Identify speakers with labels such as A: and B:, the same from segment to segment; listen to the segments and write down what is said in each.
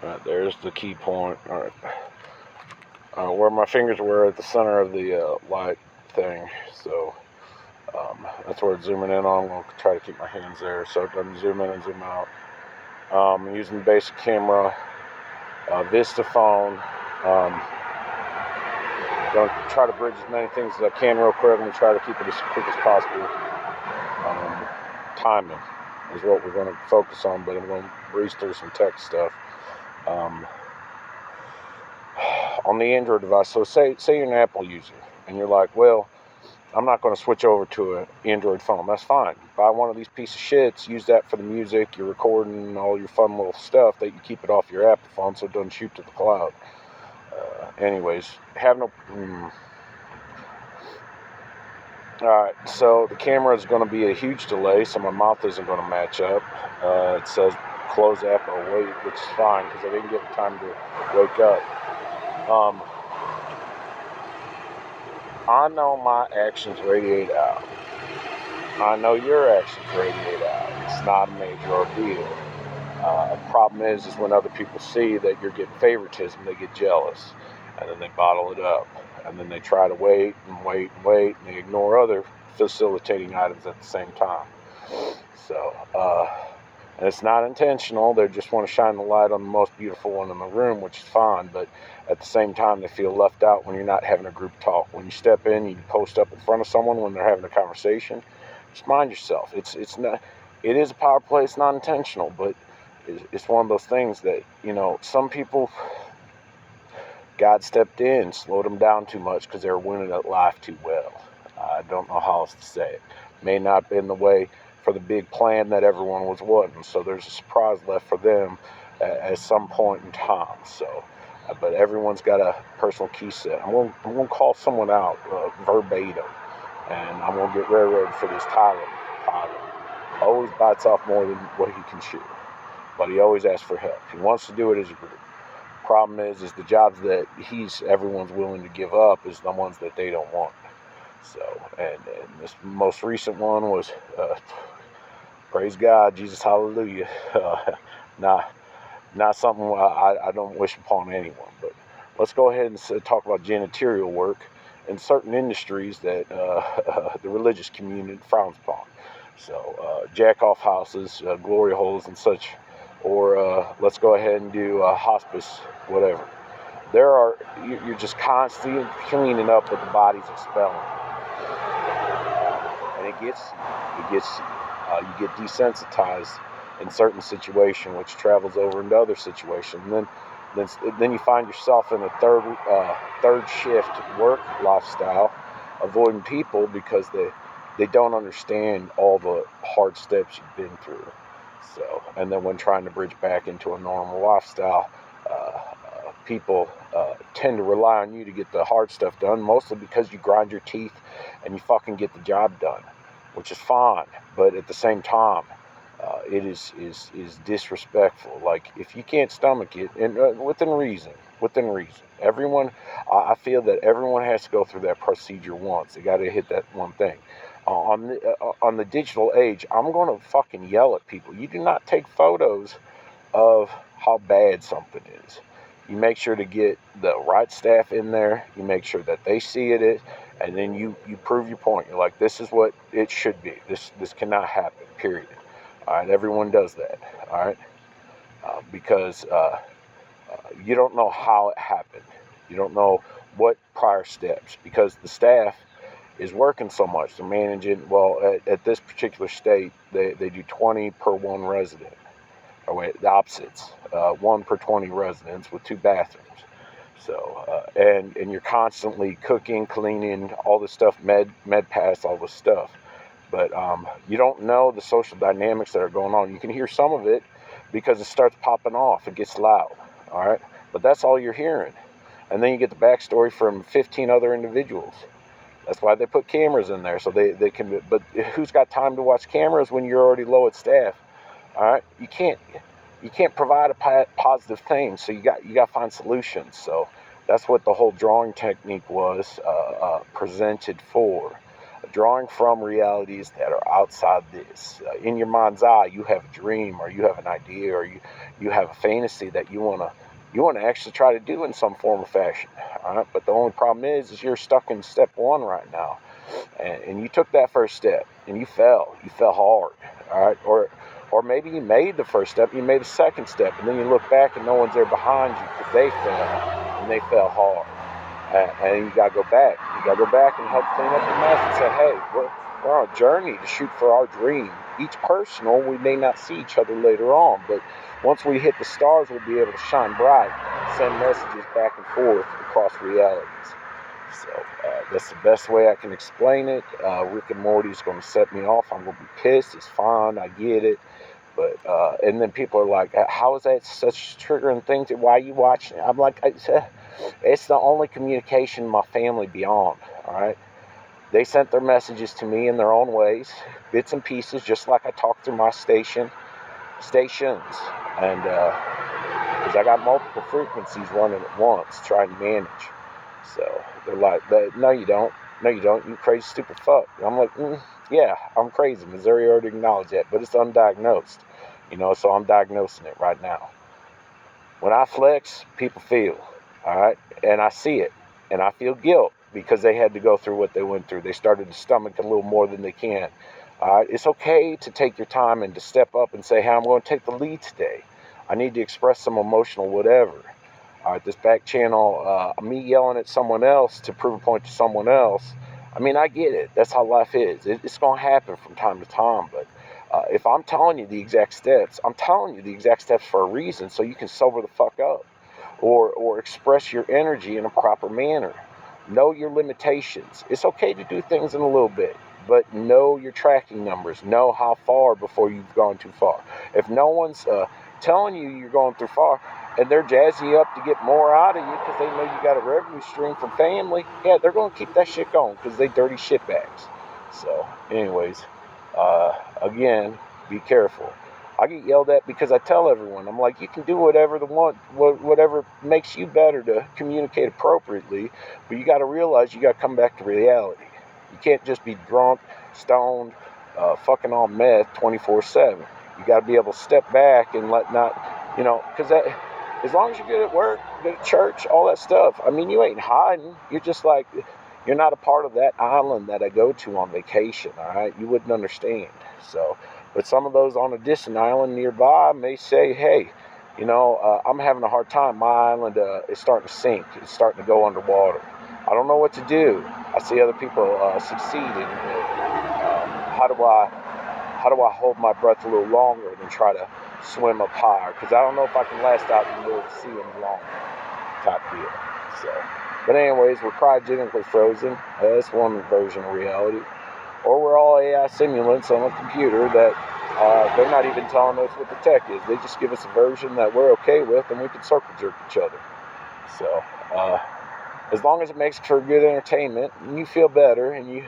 A: Alright, there's the key point. Alright. Where my fingers were at the center of the light thing. So that's where it's zooming in on. I'm going to try to keep my hands there so it doesn't zoom in and zoom out. I'm using the basic camera, Vista phone. Going to try to bridge as many things as I can real quick. I'm going to try to keep it as quick as possible. Timing is what we're going to focus on, but I'm going to breeze through some tech stuff. On the Android device, so say you're an Apple user, and you're like, well, I'm not going to switch over to an Android phone. That's fine. Buy one of these pieces of shits, use that for the music, your recording, all your fun little stuff, that you keep it off your Apple phone so it doesn't shoot to the cloud. Anyways, have no... Alright, so the camera is going to be a huge delay, so my mouth isn't going to match up. It says close app or wait, which is fine because I didn't get time to wake up. I know my actions radiate out. I know your actions radiate out. It's not a major ordeal. The problem is when other people see that you're getting favoritism, they get jealous, and then they bottle it up, and then they try to wait and wait and wait, and they ignore other facilitating items at the same time. So, and it's not intentional. They just want to shine the light on the most beautiful one in the room, which is fine, but at the same time, they feel left out when you're not having a group talk. When you step in, you post up in front of someone when they're having a conversation, just mind yourself. It is a power play. It's not intentional, but it's one of those things that, you know, some people, God stepped in, slowed them down too much because they were winning at life too well. I don't know how else to say it. May not have been the way for the big plan that everyone was wanting, so there's a surprise left for them at some point in time. So, but everyone's got a personal key set. I'm going to call someone out verbatim, and I'm going to get ready for this Tyler. Always bites off more than what he can chew, but he always asks for help. He wants to do it as a group. Problem is the jobs that everyone's willing to give up is the ones that they don't want. So, and this most recent one was, praise God, Jesus, hallelujah. Not something I don't wish upon anyone. But let's go ahead and talk about janitorial work in certain industries that the religious community frowns upon. So, jack-off houses, glory holes and such, or let's go ahead and do hospice, whatever. You're just constantly cleaning up what the body's expelling. And it gets you get desensitized in certain situations, which travels over into other situations. And then you find yourself in a third shift work lifestyle, avoiding people because they don't understand all the hard steps you've been through. So, and then when trying to bridge back into a normal lifestyle, people tend to rely on you to get the hard stuff done, mostly because you grind your teeth and you fucking get the job done, which is fine. But at the same time, it is disrespectful. Like, if you can't stomach it, and within reason, everyone, I feel that everyone has to go through that procedure once. They got to hit that one thing. On the digital age, I'm going to fucking yell at people. You do not take photos of how bad something is. You make sure to get the right staff in there. You make sure that they see it, and then you prove your point. You're like, this is what it should be. This cannot happen, period. All right, everyone does that, all right? Because you don't know how it happened. You don't know what prior steps, because the staff is working so much. They're managing, well, at this particular state, they do 20 per one resident. Or wait, the opposites. 1 per 20 residents with 2 bathrooms. So, and you're constantly cooking, cleaning, all this stuff, med pass, all this stuff. But you don't know the social dynamics that are going on. You can hear some of it because it starts popping off. It gets loud, all right? But that's all you're hearing. And then you get the backstory from 15 other individuals. That's why they put cameras in there, so they can, but who's got time to watch cameras when you're already low at staff? All right, you can't provide a positive thing, so you got to find solutions. So that's what the whole drawing technique was presented for. drawing from realities that are outside this. In your mind's eye, you have a dream, or you have an idea, or you have a fantasy that you want to actually try to do in some form or fashion. All right? But the only problem is you're stuck in step one right now. And you took that first step and you fell hard. All right? Or maybe you made the first step, you made the second step, and then you look back and no one's there behind you because they fell, and they fell hard. And you got to go back. You got to go back and help clean up the mess and say, hey, we're on a journey to shoot for our dream. Each personal, we may not see each other later on, but once we hit the stars, we'll be able to shine bright, send messages back and forth across realities. So that's the best way I can explain it. Rick and Morty is going to set me off. I'm going to be pissed. It's fine. I get it. But and then people are like, how is that such triggering thing? Why are you watching it? I'm like, it's the only communication my family beyond. All right. They sent their messages to me in their own ways, bits and pieces, just like I talk through my stations. And because I got multiple frequencies running at once, trying to manage. So they're like, no, you don't. No, you don't. You crazy, stupid fuck. And I'm like, yeah, I'm crazy. Missouri already acknowledged that, but it's undiagnosed. So I'm diagnosing it right now. When I flex, people feel, all right? And I see it. And I feel guilt because they had to go through what they went through. They started to stomach a little more than they can. All right? It's okay to take your time and to step up and say, hey, I'm going to take the lead today. I need to express some emotional whatever. All right, this back channel, me yelling at someone else to prove a point to someone else, I mean, I get it. That's how life is. It's going to happen from time to time. But if I'm telling you the exact steps, I'm telling you the exact steps for a reason, so you can sober the fuck up or express your energy in a proper manner. Know your limitations. It's okay to do things in a little bit, but know your tracking numbers. Know how far before you've gone too far. If no one's telling you you're going too far, and they're jazzing you up to get more out of you because they know you got a revenue stream from family, yeah, they're going to keep that shit going because they dirty shitbags. So, anyways, again, be careful. I get yelled at because I tell everyone, I'm like, you can do whatever whatever makes you better to communicate appropriately, but you got to realize you got to come back to reality. You can't just be drunk, stoned, fucking on meth 24/7. You got to be able to step back and because that. As long as you're good at work, good at church, all that stuff, I mean, you ain't hiding. You're just like, you're not a part of that island that I go to on vacation, all right? You wouldn't understand. So, but some of those on a distant island nearby may say, hey, I'm having a hard time. My island is starting to sink. It's starting to go underwater. I don't know what to do. I see other people succeeding. How do I hold my breath a little longer than try to swim up higher? Because I don't know if I can last out in the middle of the sea any longer, type deal. So, but anyways, we're cryogenically frozen. That's one version of reality. Or we're all AI simulants on a computer that they're not even telling us what the tech is. They just give us a version that we're okay with, and we can circle jerk each other. So, as long as it makes for good entertainment, and you feel better, and you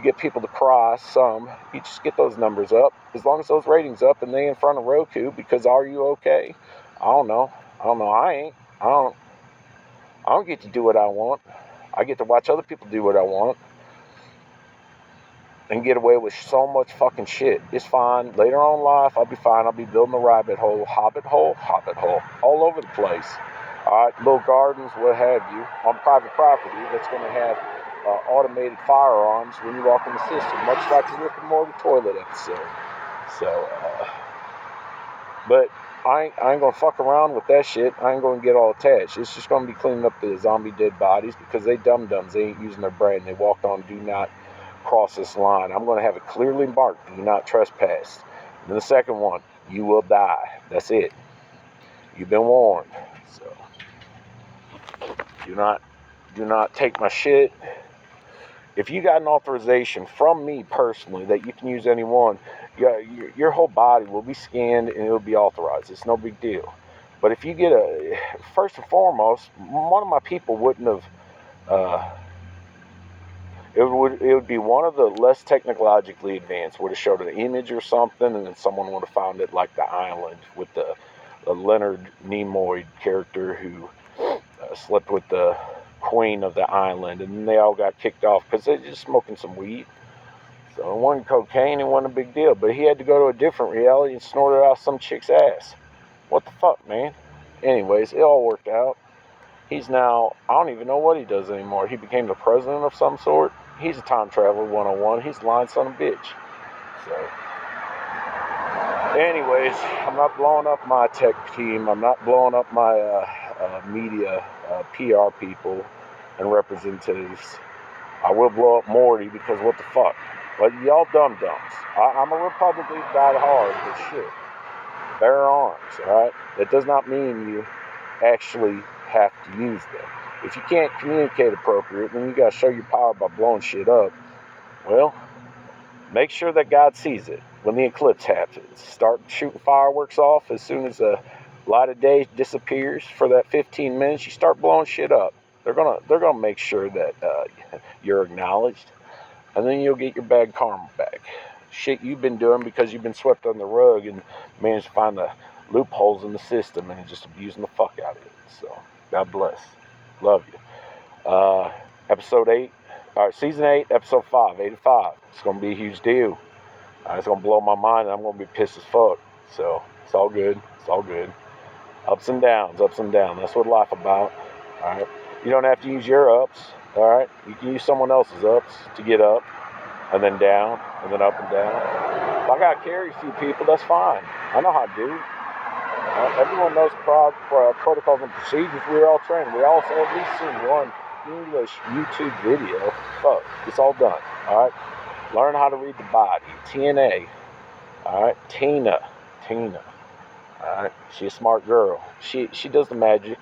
A: get people to cry some, you just get those numbers up. As long as those ratings up and they in front of Roku, because are you okay? I don't know. I ain't. I don't get to do what I want. I get to watch other people do what I want and get away with so much fucking shit. It's fine. Later on in life, I'll be fine. I'll be building a hobbit hole, all over the place. All right, little gardens, what have you, on private property that's going to have automated firearms when you walk in the system, much like the Rick and Morty toilet episode. So, but I ain't gonna fuck around with that shit. I ain't gonna get all attached. It's just gonna be cleaning up the zombie dead bodies because they dum-dums. They ain't using their brain. They walked on do not cross this line. I'm gonna have it clearly marked, do not trespass. And then the second one, you will die. That's it. You've been warned. So do not take my shit. If you got an authorization from me personally that you can use anyone, your whole body will be scanned and it'll be authorized. It's no big deal. But if you get first and foremost, one of my people wouldn't have, it would be one of the less technologically advanced, would have showed an image or something, and then someone would have found it like the island with the Leonard Nimoy character who slept with the queen of the island, and they all got kicked off because they're just smoking some weed. So it wasn't cocaine, it wasn't a big deal. But he had to go to a different reality and snort it out some chick's ass. What the fuck, man? Anyways, it all worked out. He's now, I don't even know what he does anymore. He became the president of some sort. He's a time traveler 101. He's a lying son of a bitch. So, anyways, I'm not blowing up my tech team. I'm not blowing up my media PR people and representatives. I will blow up Morty because what the fuck? But y'all dum-dums. I'm a Republican died hard, but shit. Bear arms, alright? That does not mean you actually have to use them. If you can't communicate appropriate, then you gotta show your power by blowing shit up. Well, make sure that God sees it when the eclipse happens. Start shooting fireworks off as soon as the light of day disappears for that 15 minutes. You start blowing shit up. They're gonna make sure that you're acknowledged, and then you'll get your bad karma back. Shit you've been doing because you've been swept under the rug and managed to find the loopholes in the system and just abusing the fuck out of it. So, God bless. Love you. Episode 8. Alright, Season 8, Episode 5, 8 of 5. It's going to be a huge deal. It's going to blow my mind and I'm going to be pissed as fuck. So, it's all good. It's all good. Ups and downs, ups and downs. That's what life about. Alright? You don't have to use your ups. Alright? You can use someone else's ups to get up. And then down, and then up and down. If I gotta carry a few people, that's fine. I know how to do. Everyone knows protocols and procedures. We're all trained. We all at least seen one English YouTube video. Fuck, it's all done. All right. Learn how to read the body. TNA. All right. Tina. All right. She's a smart girl. She does the magic,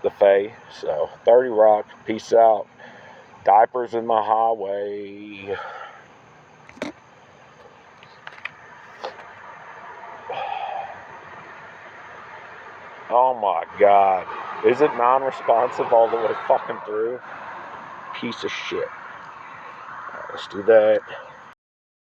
A: the Fae. So 30 Rock. Peace out. Diapers in my highway. Oh my God. Is it non-responsive all the way fucking through? Piece of shit. Let's do that.